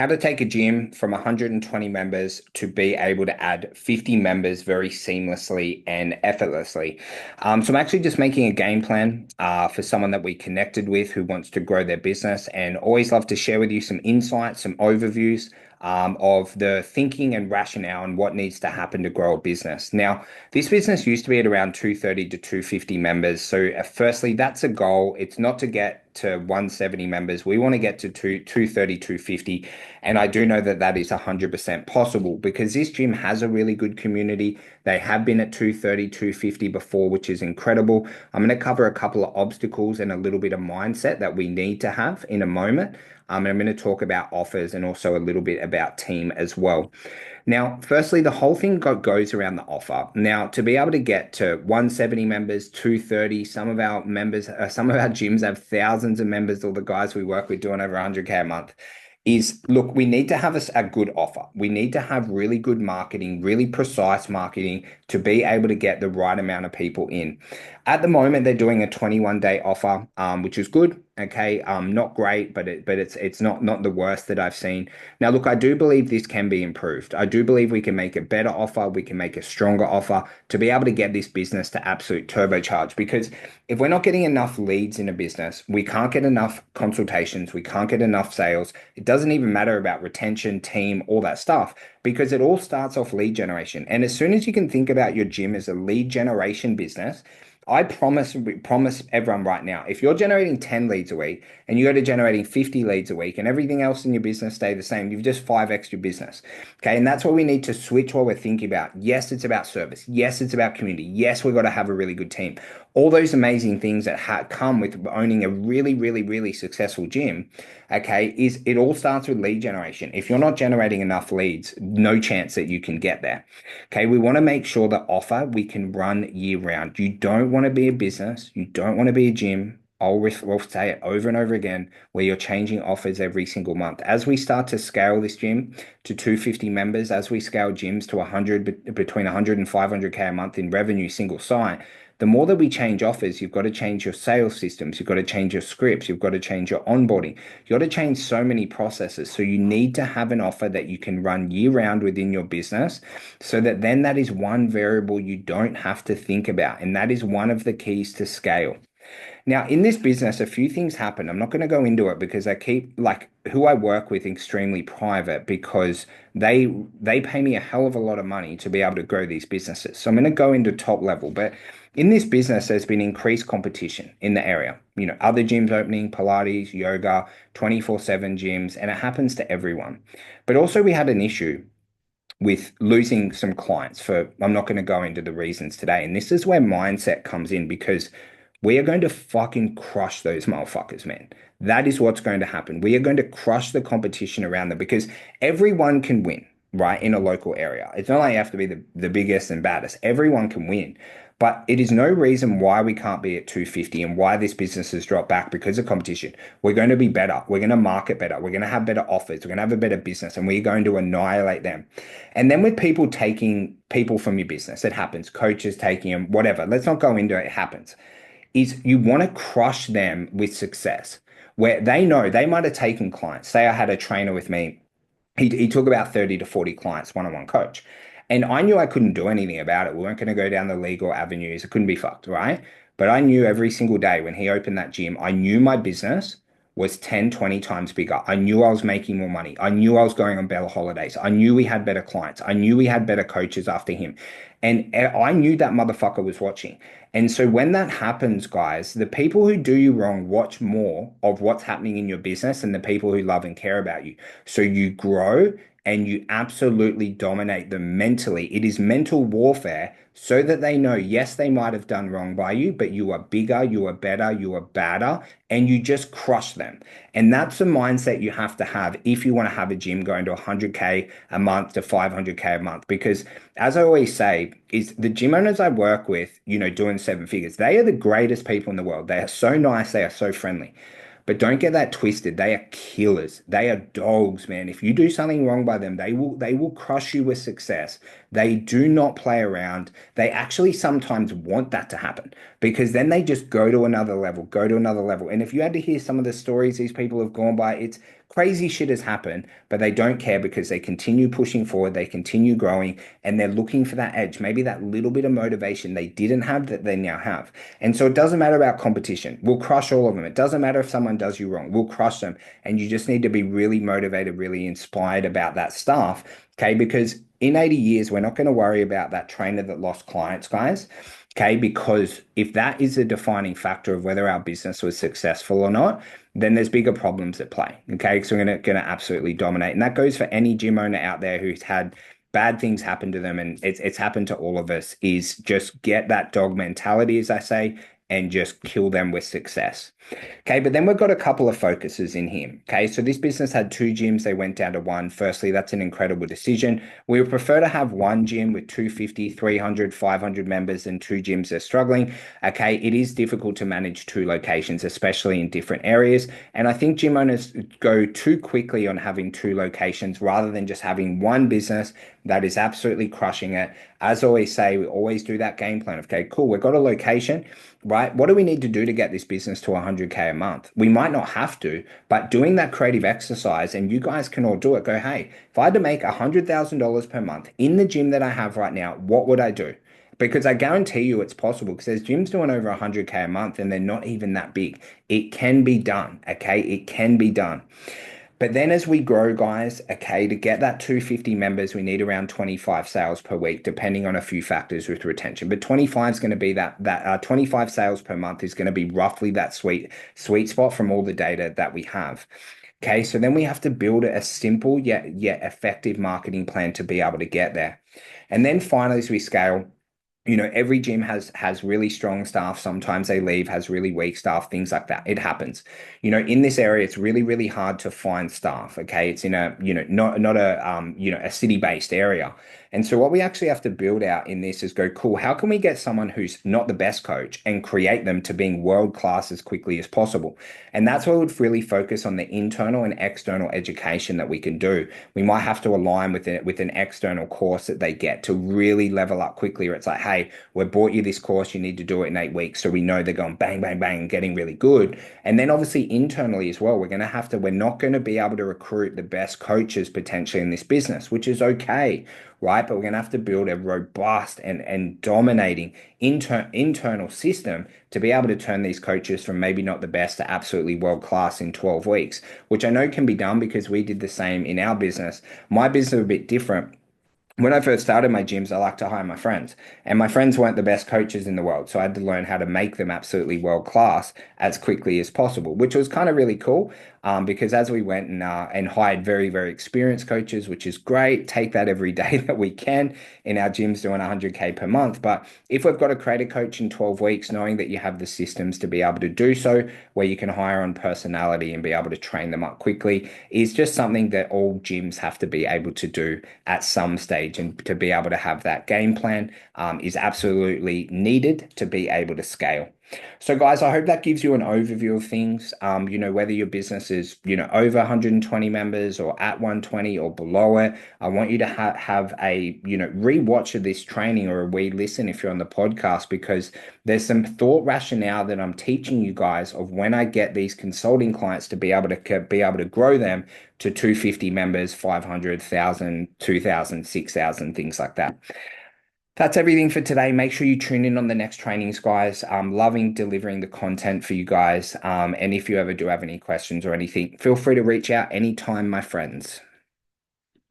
How to take a gym from 120 members to be able to add 50 members very seamlessly and effortlessly. So I'm actually just making a game plan for someone that we connected with who wants to grow their business, and always love to share with you some insights, some overviews of the thinking and rationale and what needs to happen to grow a business. Now, this business used to be at around 230 to 250 members. So firstly, that's a goal. It's not to get to 170 members. We want to get to 230, 250. And I do know that that is 100% possible because this gym has a really good community. They have been at 230, 250 before, which is incredible. I'm going to cover a couple of obstacles and a little bit of mindset that we need to have in a moment. And I'm going to talk about offers and also a little bit about team as well. Now, firstly, the whole thing goes around the offer. Now, to be able to get to 170 members, 230, some of our members, some of our gyms have thousands of members, all the guys we work with doing over 100K a month. Is look, we need to have a good offer. We need to have really good marketing, really precise marketing to be able to get the right amount of people in. At the moment, they're doing a 21-day offer, which is good. Okay, not great, but it's not the worst that I've seen. Now, look, I do believe this can be improved. I do believe we can make a better offer. We can make a stronger offer to be able to get this business to absolute turbocharge. Because if we're not getting enough leads in a business, we can't get enough consultations. We can't get enough sales. It doesn't even matter about retention, team, all that stuff, because it all starts off lead generation. And as soon as you can think about your gym as a lead generation business, I promise everyone right now, if you're generating 10 leads a week and you go to generating 50 leads a week and everything else in your business stay the same, you've just 5x your business. Okay. And that's what we need to switch what we're thinking about. Yes, it's about service. Yes, it's about community. Yes, we've got to have a really good team. All those amazing things that come with owning a really, really, really successful gym, okay, is it all starts with lead generation. If you're not generating enough leads, no chance that you can get there. Okay, we want to make sure that offer we can run year round. You don't want to be a business. You don't want to be a gym. We'll say it over and over again, where you're changing offers every single month. As we start to scale this gym to 250 members, as we scale gyms to 100, between 100 and 500K a month in revenue, single site, the more that we change offers, you've got to change your sales systems, you've got to change your scripts, you've got to change your onboarding, you've got to change so many processes. So you need to have an offer that you can run year round within your business, so that then that is one variable you don't have to think about. And that is one of the keys to scale. Now, in this business, a few things happen. I'm not going to go into it because I keep like who I work with extremely private, because they pay me a hell of a lot of money to be able to grow these businesses. So I'm going to go into top level, but in this business, there's been increased competition in the area. You know, other gyms opening, Pilates, yoga, 24/7 gyms, and it happens to everyone. But also we had an issue with losing some clients for, I'm not going to go into the reasons today. And this is where mindset comes in, because we are going to fucking crush those motherfuckers, man. That is what's going to happen. We are going to crush the competition around them, because everyone can win, right? In a local area. It's not like you have to be the biggest and baddest. Everyone can win. But it is no reason why we can't be at 250 and why this business has dropped back because of competition. We're going to be better. We're going to market better. We're going to have better offers. We're going to have a better business, and we're going to annihilate them. And then with people taking people from your business, it happens. Coaches taking them, whatever. Let's not go into it. It happens. Is you want to crush them with success, where they know they might have taken clients. Say I had a trainer with me. He took about 30 to 40 clients, one-on-one coach. And I knew I couldn't do anything about it. We weren't going to go down the legal avenues. It couldn't be fucked, right? But I knew every single day when he opened that gym, I knew my business was 10, 20 times bigger. I knew I was making more money. I knew I was going on better holidays. I knew we had better clients. I knew we had better coaches after him. And I knew that motherfucker was watching. And so when that happens, guys, the people who do you wrong watch more of what's happening in your business than the people who love and care about you. So you grow and you absolutely dominate them mentally. It is mental warfare, so that they know, yes, they might have done wrong by you, but you are bigger, you are better, you are badder, and you just crush them. And that's the mindset you have to have if you want to have a gym going to 100K a month to 500K a month. Because as I always say, is the gym owners I work with, you know, doing seven figures, they are the greatest people in the world. They are so nice. They are so friendly. But don't get that twisted. They are killers. They are dogs, man. If you do something wrong by them, they will crush you with success. They do not play around. They actually sometimes want that to happen, because then they just go to another level, go to another level. And if you had to hear some of the stories these people have gone by, it's crazy shit has happened, but they don't care because they continue pushing forward, they continue growing, and they're looking for that edge, maybe that little bit of motivation they didn't have that they now have. And so it doesn't matter about competition. We'll crush all of them. It doesn't matter if someone does you wrong. We'll crush them. And you just need to be really motivated, really inspired about that stuff. Okay. Because in 80 years, we're not going to worry about that trainer that lost clients, guys. Okay. Because if that is a defining factor of whether our business was successful or not, then there's bigger problems at play. Okay. So we're going to absolutely dominate. And that goes for any gym owner out there who's had bad things happen to them. And it's happened to all of us, is just get that dog mentality, as I say, and just kill them with success. Okay, but then we've got a couple of focuses in here. Okay, so this business had two gyms, they went down to one. Firstly, that's an incredible decision. We would prefer to have one gym with 250, 300, 500 members and two gyms that are struggling. Okay, it is difficult to manage two locations, especially in different areas. And I think gym owners go too quickly on having two locations rather than just having one business that is absolutely crushing it. As I always say, we always do that game plan. Okay, cool, we've got a location, right? What do we need to do to get this business to 100K a month? We might not have to, but doing that creative exercise, and you guys can all do it, go, hey, if I had to make $100,000 per month in the gym that I have right now, what would I do? Because I guarantee you it's possible, because there's gyms doing over 100K a month and they're not even that big. It can be done, okay? It can be done. But then as we grow, guys, okay, to get that 250 members, we need around 25 sales per week, depending on a few factors with retention. But 25 is going to be that 25 sales per month is going to be roughly that sweet spot from all the data that we have. Okay, so then we have to build a simple yet effective marketing plan to be able to get there. And then finally, as we scale, every gym has really strong staff. Sometimes they leave, has really weak staff, things like that. It happens. In this area, it's really, really hard to find staff. Okay. It's in a, not a, a city-based area. And so what we actually have to build out in this is go, cool, how can we get someone who's not the best coach and create them to being world class as quickly as possible? And that's where we would really focus on the internal and external education that we can do. We might have to align with an external course that they get to really level up quickly. Or it's like, hey, we bought you this course, you need to do it in 8 weeks. So we know they're going bang, bang, bang, getting really good. And then obviously internally as well, we're not going to be able to recruit the best coaches potentially in this business, which is okay, right? But we're going to have to build a robust and dominating internal system to be able to turn these coaches from maybe not the best to absolutely world class in 12 weeks, which I know can be done because we did the same in our business. My business is a bit different. When I first started my gyms, I like to hire my friends, and my friends weren't the best coaches in the world. So I had to learn how to make them absolutely world class as quickly as possible, which was kind of really cool. Because as we went and hired very, very experienced coaches, which is great, take that every day that we can in our gyms doing 100K per month. But if we've got to create a coach in 12 weeks, knowing that you have the systems to be able to do so, where you can hire on personality and be able to train them up quickly, is just something that all gyms have to be able to do at some stage. And to be able to have that game plan is absolutely needed to be able to scale. So guys, I hope that gives you an overview of things. Whether your business is, over 120 members or at 120 or below it, I want you to have a, rewatch of this training or a re-listen if you're on the podcast, because there's some thought rationale that I'm teaching you guys of when I get these consulting clients to be able to grow them to 250 members, 500, 1,000, 2,000, 6,000, things like that. That's everything for today. Make sure you tune in on the next trainings, guys. I'm loving delivering the content for you guys. And if you ever do have any questions or anything, feel free to reach out anytime, my friends.